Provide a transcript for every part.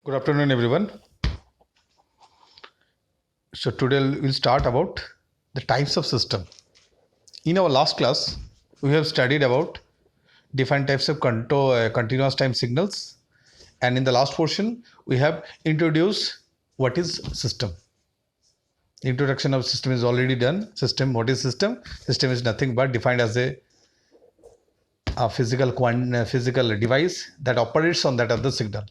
Good afternoon, everyone. So today we'll start about the types of system. In our last class, we have studied about different types of continuous time signals, and in the last portion, we have introduced what is system. Introduction of system is already done. System, what is system? System is nothing but defined as a physical device that operates on that of the signal.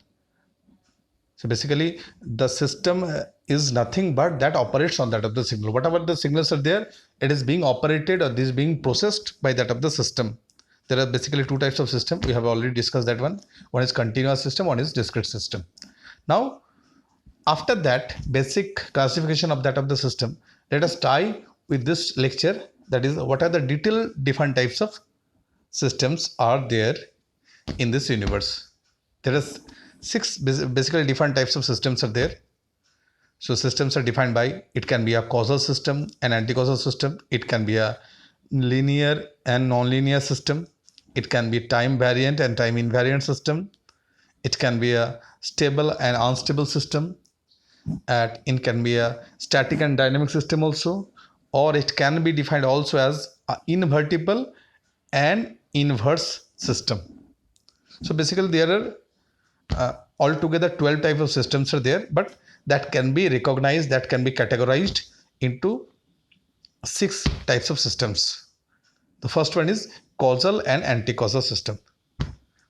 So basically, the system is nothing but that operates on that of the signal. Whatever the signals are there, it is being operated or this being processed by that of the system. There are basically two types of system. We have already discussed that one. One is continuous system, one is discrete system. Now, after that basic classification of that of the system, let us tie with this lecture. That is, what are the detailed different types of systems are there in this universe. There is six basically different types of systems are there. So systems are defined by, it can be a causal system, an anti-causal system, it can be a linear and non-linear system, it can be time variant and time invariant system, it can be a stable and unstable system, it can be a static and dynamic system also, or it can be defined also as invertible and inverse system. So basically there are altogether 12 types of systems are there, but that can be recognized, that can be categorized into 6 types of systems. The first one is causal and anti-causal system.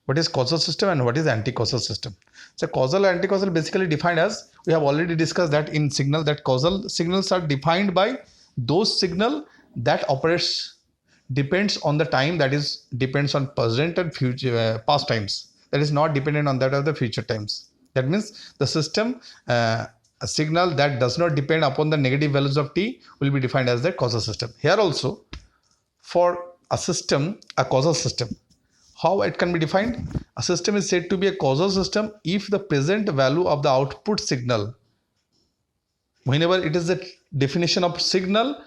What is causal system and what is anti-causal system? So causal and anti-causal basically defined as, we have already discussed that in signal, that causal signals are defined by those signal that operates depends on the time, that is depends on present and future past times, that is not dependent on that of the future times. That means the system a signal that does not depend upon the negative values of t will be defined as the causal system. Here also, for a system, a causal system, how it can be defined? A system is said to be a causal system if the present value of the output signal, whenever it is the definition of signal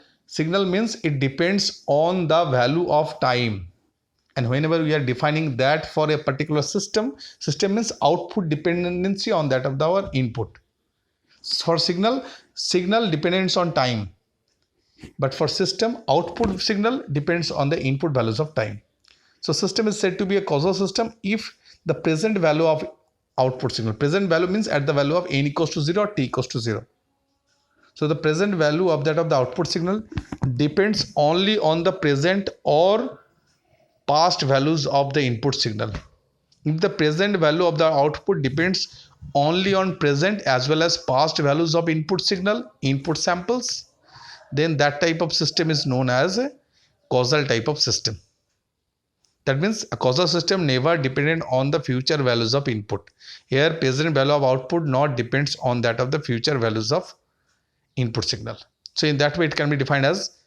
means it depends on the value of time. And whenever we are defining that for a particular system means output dependency on that of our input. For signal depends on time, but for system, output signal depends on the input values of time. So system is said to be a causal system if the present value of output signal, present value means at the value of n equals to 0 or t equals to 0. So the present value of that of the output signal depends only on the present or past values of the input signal. If the present value of the output depends only on present as well as past values of input signal, input samples, then that type of system is known as a causal type of system. That means a causal system never dependent on the future values of input. Here present value of output not depends on that of the future values of input signal. So in that way it can be defined as,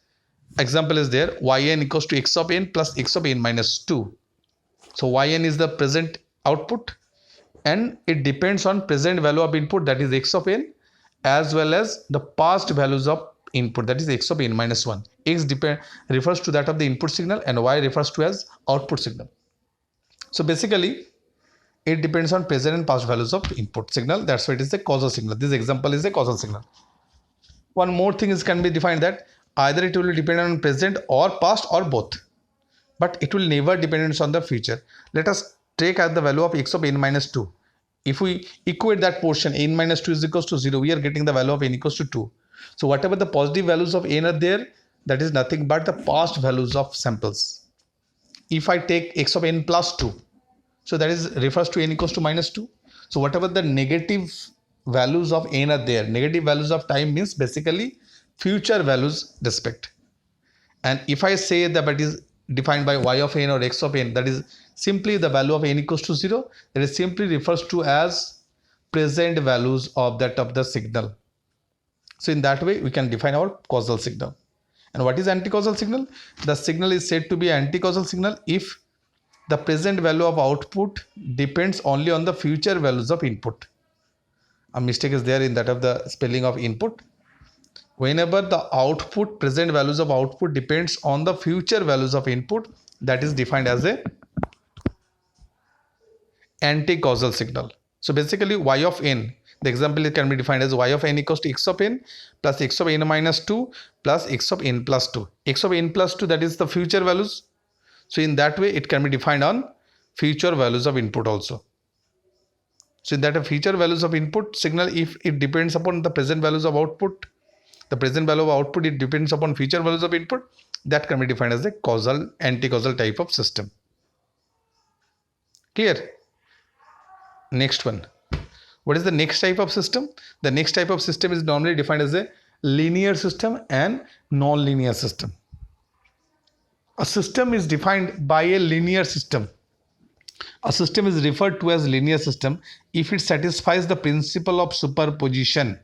example is there, yn equals to x of n plus x of n minus 2. So yn is the present output and it depends on present value of input, that is x of n, as well as the past values of input, that is x of n minus 1. X refers to that of the input signal and y refers to as output signal. So basically it depends on present and past values of input signal. That's why it is a causal signal. This example is a causal signal. One more thing is can be defined that either it will depend on present or past or both, but it will never depend on the future. Let us take as the value of x of n minus 2. If we equate that portion, n minus 2 is equals to 0, we are getting the value of n equals to 2. So whatever the positive values of n are there, that is nothing but the past values of samples. If I take x of n plus 2, so that is refers to n equals to minus 2. So whatever the negative values of n are there, negative values of time means basically future values respect. And if I say that it is defined by y of n or x of n, that is simply the value of n equals to 0, that is simply refers to as present values of that of the signal. So in that way we can define our causal signal. And what is anti-causal signal? The signal is said to be anti-causal signal if the present value of output depends only on the future values of input. A mistake is there in that of the spelling of input. Whenever the output, present values of output depends on the future values of input, that is defined as a anti-causal signal. So basically y of n, the example can be defined as y of n equals to x of n plus x of n minus 2 plus x of n plus 2. X of n plus 2, that is the future values. So in that way it can be defined on future values of input also. So in that future values of input signal, if it depends upon the present values of output, the present value of output, it depends upon future values of input, that can be defined as a causal, anti-causal type of system. Clear? Next one. What is the next type of system? The next type of system is normally defined as a linear system and non-linear system. A system is defined by a linear system. A system is referred to as linear system if it satisfies the principle of superposition.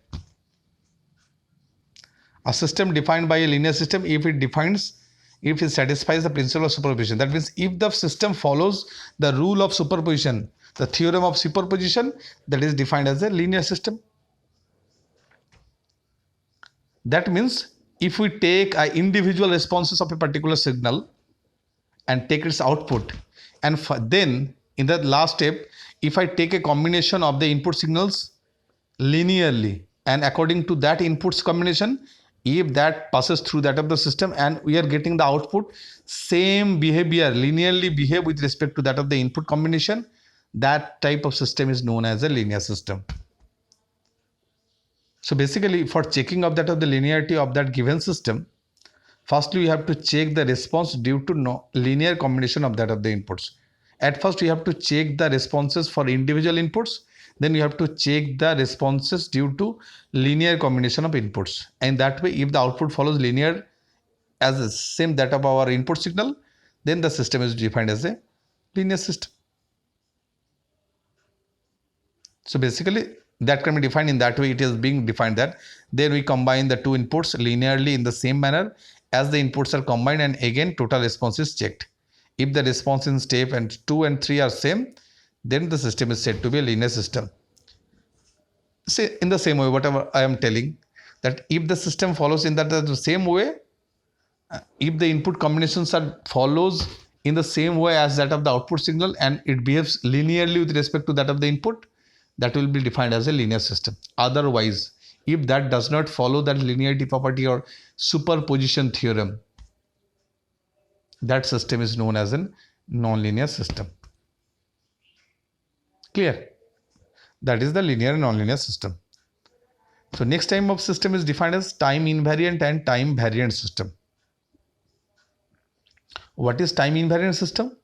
A system defined by a linear system if it satisfies the principle of superposition. That means if the system follows the rule of superposition, the theorem of superposition, that is defined as a linear system. That means if we take individual responses of a particular signal and take its output, and then in the last step, if I take a combination of the input signals linearly, and according to that inputs combination, if that passes through that of the system and we are getting the output same behavior, linearly behave with respect to that of the input combination, that type of system is known as a linear system. So basically for checking of that of the linearity of that given system, firstly, you have to check the response due to linear combination of that of the inputs. At first, you have to check the responses for individual inputs. Then you have to check the responses due to linear combination of inputs. And that way, if the output follows linear as the same that of our input signal, then the system is defined as a linear system. So basically, that can be defined in that way. It is being defined that then we combine the two inputs linearly in the same manner as the inputs are combined, and again total response is checked. If the response in step 2 and 3 are same, then the system is said to be a linear system. Say in the same way, whatever I am telling, that if the system follows in that the same way, if the input combinations are follows in the same way as that of the output signal and it behaves linearly with respect to that of the input, that will be defined as a linear system. Otherwise, if that does not follow that linearity property or superposition theorem, that system is known as a non-linear system. Clear? That is the linear and non-linear system. So next type of system is defined as time invariant and time variant system. What is time invariant system?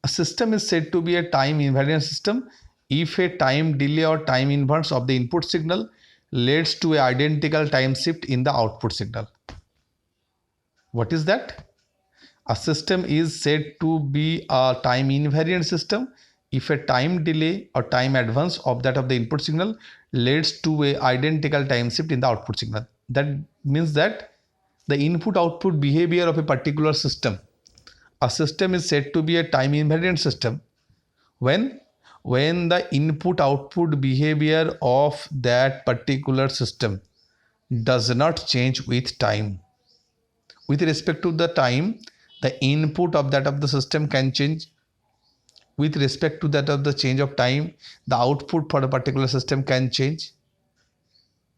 A system is said to be a time invariant system if a time delay or time inverse of the input signal leads to an identical time shift in the output signal. What is that? A system is said to be a time invariant system if a time delay or time advance of that of the input signal leads to an identical time shift in the output signal. That means that the input output behavior of a particular system, a system is said to be a time invariant system when the input output behavior of that particular system does not change with time. With respect to the time, the input of that of the system can change. With respect to that of the change of time, the output for a particular system can change.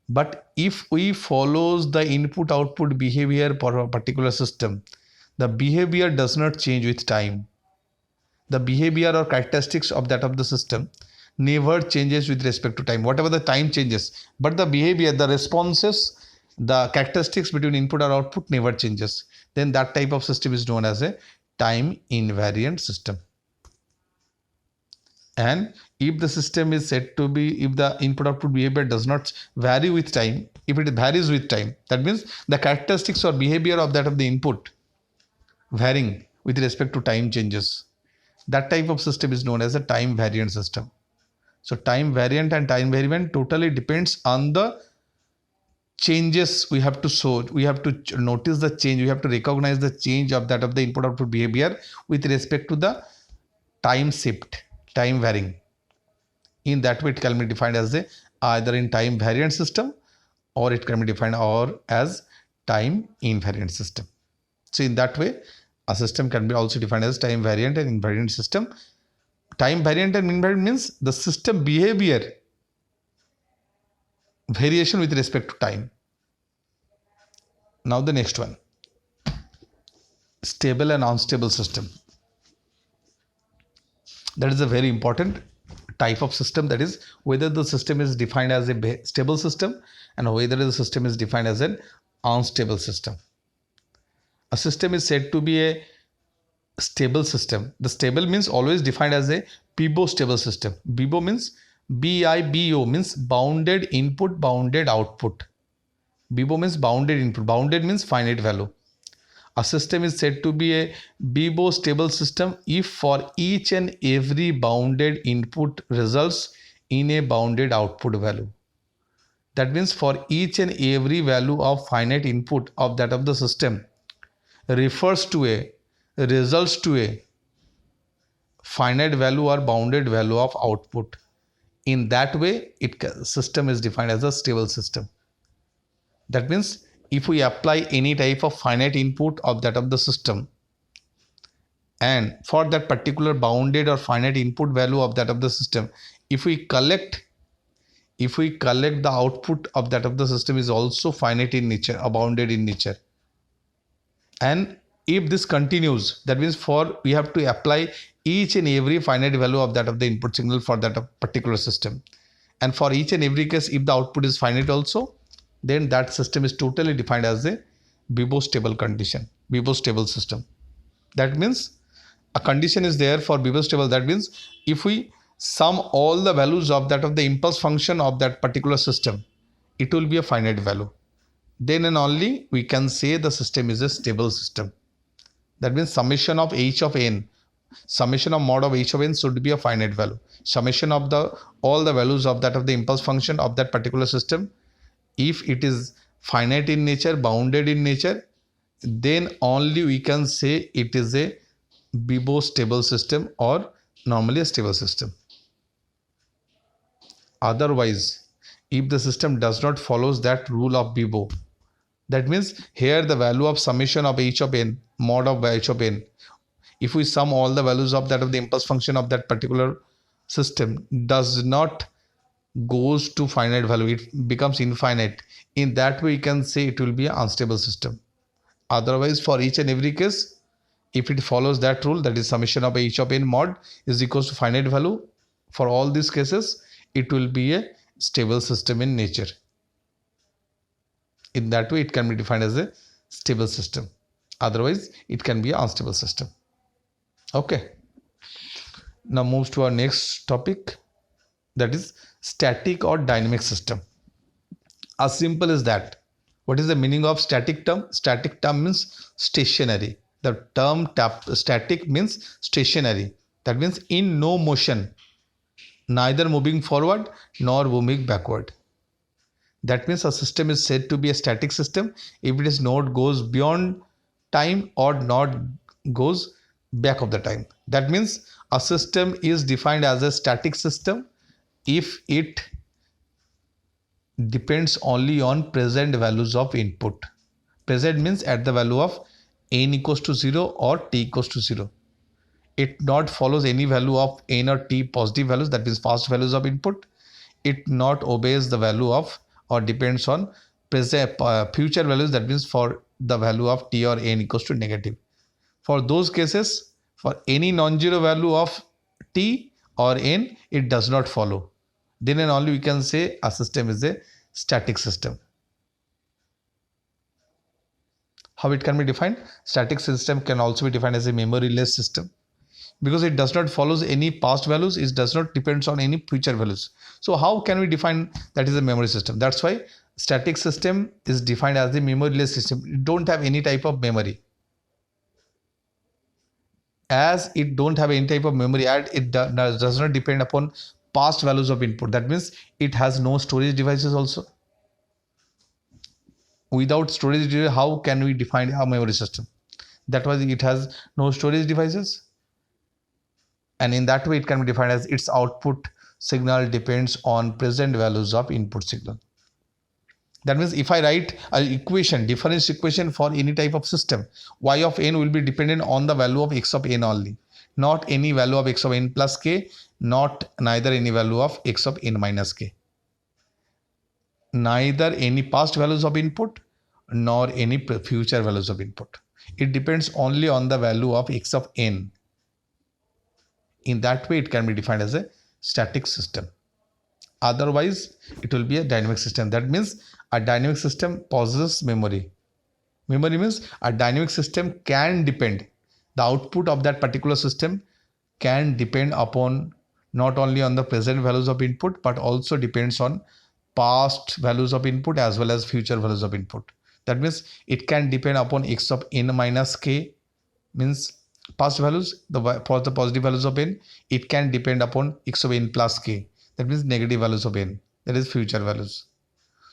But if we follows the input output behavior for a particular system, the behavior does not change with time. The behavior or characteristics of that of the system never changes with respect to time. Whatever the time changes, but the behavior, the responses, the characteristics between input or output never changes. Then that type of system is known as a time invariant system. And if the system is said to be, if the input output behavior does not vary with time, if it varies with time, that means the characteristics or behavior of that of the input varying with respect to time changes, that type of system is known as a time variant system. So time variant and time variant totally depends on the changes we have to show. We have to notice the change. We have to recognize the change of that of the input output behavior with respect to the time shift, time varying. In that way, it can be defined as a either in time variant system, or it can be defined or as time invariant system. So in that way, a system can be also defined as time variant and invariant system Time variant and mean variant means the system behavior variation with respect to time. Now the next one, stable and unstable system. That is a very important type of system, that is whether the system is defined as a stable system and whether the system is defined as an unstable system. A system is said to be a stable system. The stable means always defined as a BIBO stable system. BIBO means BIBO means bounded input, bounded output. BIBO means bounded input. Bounded means finite value. A system is said to be a BIBO stable system if for each and every bounded input results in a bounded output value. That means for each and every value of finite input of that of the system refers to a results to a finite value or bounded value of output. In that way, system is defined as a stable system. That means if we apply any type of finite input of that of the system, and for that particular bounded or finite input value of that of the system, if we collect the output of that of the system is also finite in nature or bounded in nature, and if this continues, that means we have to apply each and every finite value of that of the input signal for that particular system, and for each and every case if the output is finite also, then that system is totally defined as a BIBO stable condition, BIBO stable system. That means a condition is there for BIBO stable. That means if we sum all the values of that of the impulse function of that particular system, it will be a finite value. Then and only we can say the system is a stable system. That means summation of h of n, summation of mod of h of n should be a finite value. Summation of all the values of that of the impulse function of that particular system, if it is finite in nature, bounded in nature, then only we can say it is a BIBO stable system or normally a stable system. Otherwise, if the system does not follows that rule of BIBO, that means here the value of summation of h of n, mod of h of n, if we sum all the values of that of the impulse function of that particular system does not goes to finite value, it becomes infinite. In that way, you can say it will be an unstable system. Otherwise, for each and every case, if it follows that rule, that is summation of h of n mod is equals to finite value, for all these cases, it will be a stable system in nature. In that way, it can be defined as a stable system. Otherwise, it can be an unstable system. Okay. Now moves to our next topic, that is static or dynamic system. As simple as that. What is the meaning of static term? Static term means stationary. The term static means stationary. That means in no motion, neither moving forward nor moving backward. That means a system is said to be a static system if it is not goes beyond time or not goes back of the time. That means a system is defined as a static system if it depends only on present values of input. Present means at the value of n equals to 0 or t equals to 0. It not follows any value of n or t positive values, that means past values of input. It not obeys the value of or depends on future values, that means for the value of t or n equals to negative. For those cases, for any non-zero value of t or n, it does not follow. Then and only we can say a system is a static system. How it can be defined? Static system can also be defined as a memoryless system because it does not follow any past values, it does not depends on any future values. So how can we define that is a memory system? That's why static system is defined as a memoryless system. It don't have any type of memory. As it don't have any type of memory, and it does not depend upon past values of input. That means it has no storage devices also. Without storage device, how can we define a memory system? That was, it has no storage devices, and in that way it can be defined as its output signal depends on present values of input signal. That means if I write an equation, difference equation for any type of system, y of n will be dependent on the value of x of n only. not any value of x of n plus k, not neither any value of x of n minus k. Neither any past values of input nor any future values of input. It depends only on the value of x of n. In that way, it can be defined as a static system. Otherwise, it will be a dynamic system. That means a dynamic system possesses memory. Memory means a dynamic system can depend. The output of that particular system can depend upon not only on the present values of input, but also depends on past values of input as well as future values of input. That means it can depend upon x of n minus k, means past values, for the positive values of n. It can depend upon x of n plus k, that means negative values of n, that is future values.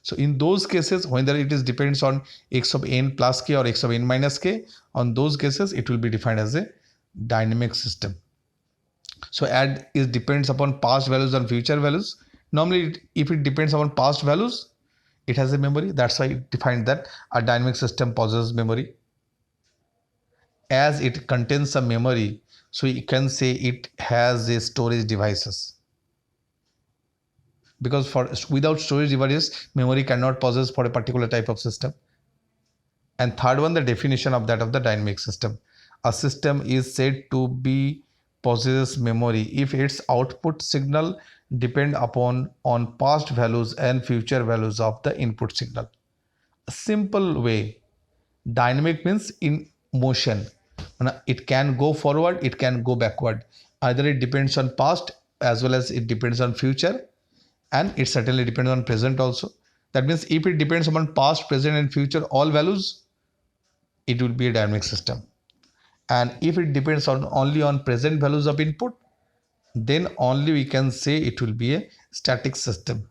So in those cases, whether it is depends on x of n plus k or x of n minus k, on those cases it will be defined as a dynamic system. So add is depends upon past values and future values. Normally, if it depends upon past values, it has a memory. That's why it defined that a dynamic system possesses memory. As it contains some memory, so you can say it has a storage devices. Because without storage devices, memory cannot possess for a particular type of system. And third one, the definition of that of the dynamic system. A system is said to be possesses memory if its output signal depend upon on past values and future values of the input signal. A simple way, dynamic means in motion. It can go forward, it can go backward. Either it depends on past as well as it depends on future, and it certainly depends on present also. That means if it depends upon past, present and future all values, it will be a dynamic system. And if it depends on only on present values of input, then only we can say it will be a static system.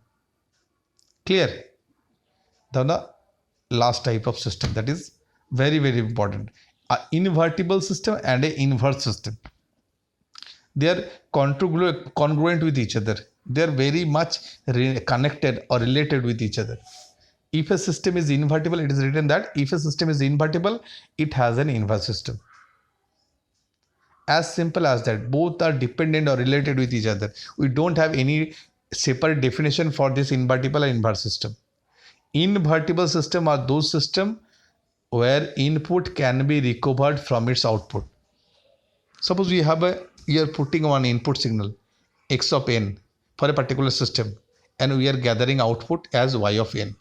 Clear? The last type of system, that is very, very important. An invertible system and an inverse system. They are congruent with each other. They are very much connected or related with each other. If a system is invertible, it is written that if a system is invertible, it has an inverse system. As simple as that. Both are dependent or related with each other. We don't have any separate definition for this invertible and inverse system. Invertible system are those systems where input can be recovered from its output. Suppose we are putting one input signal x of n for a particular system, and we are gathering output as y of n.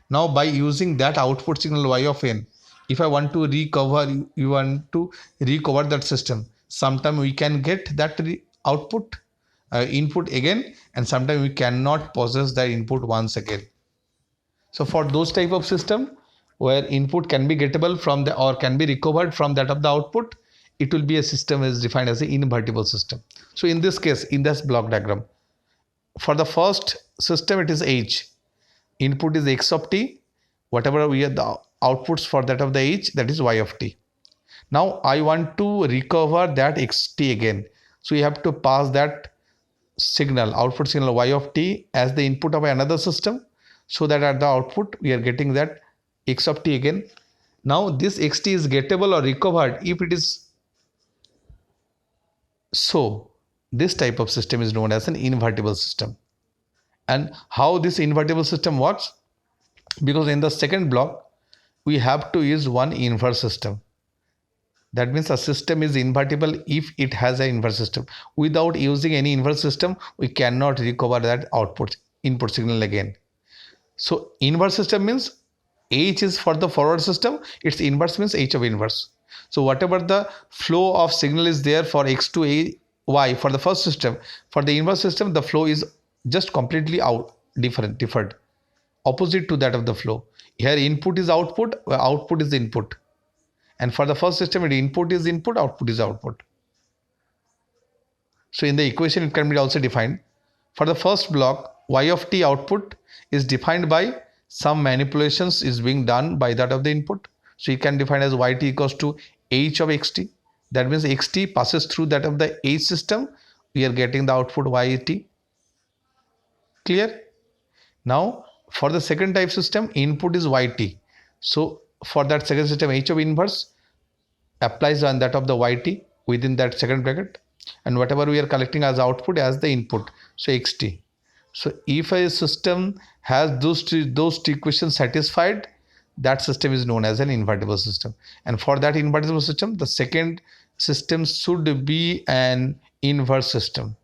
Now by using that output signal y of n, if I want to recover that system, sometime we can get that output input again, and sometimes we cannot possess that input once again. So for those type of system where input can be gettable from the or can be recovered from that of the output, it will be a system is defined as an invertible system. So in this case, in this block diagram, for the first system it is h, input is x of t, whatever we have the outputs for that of the h, that is y of t. Now I want to recover that xt again, so you have to pass that signal, output signal y of t as the input of another system, so that at the output we are getting that x of t again. Now this xt is gettable or recovered if it is so. This type of system is known as an invertible system. And how this invertible system works? Because in the second block we have to use one inverse system. That means a system is invertible if it has an inverse system. Without using any inverse system, we cannot recover that input signal again. So inverse system means h is for the forward system, its inverse means h of inverse. So whatever the flow of signal is there for x to y for the first system, for the inverse system the flow is just completely different, opposite to that of the flow. Here input is output, output is input. And for the first system, input is input, output is output. So in the equation, it can be also defined. For the first block, y of t output is defined by some manipulations is being done by that of the input. So you can define as yt equals to h of xt. That means xt passes through that of the h system. We are getting the output yt. Clear? Now, for the second type system, input is yt. So for that second system, h of inverse applies on that of the yt. within that second bracket, and whatever we are collecting as output as the input, so xt. So if a system has those two equations satisfied, that system is known as an invertible system. And for that invertible system, the second system should be an inverse system.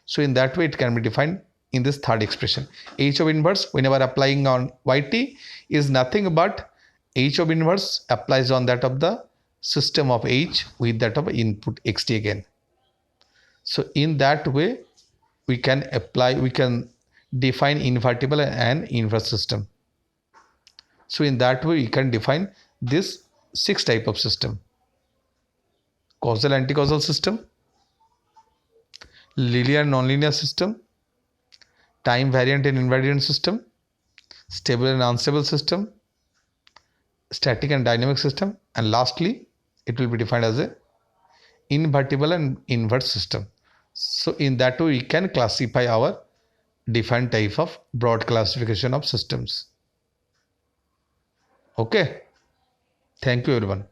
So in that way, it can be defined in this third expression. H of inverse, whenever applying on yt, is nothing but H of inverse applies on that of the system of H with that of input xt again. So in that way, we can define invertible and inverse system. So in that way, we can define this 6 type of system: causal anti-causal system, linear nonlinear system, time variant and invariant system, stable and unstable system, static and dynamic system, and lastly, it will be defined as a invertible and inverse system. So in that way, we can classify our different type of broad classification of systems. Okay. Thank you, everyone.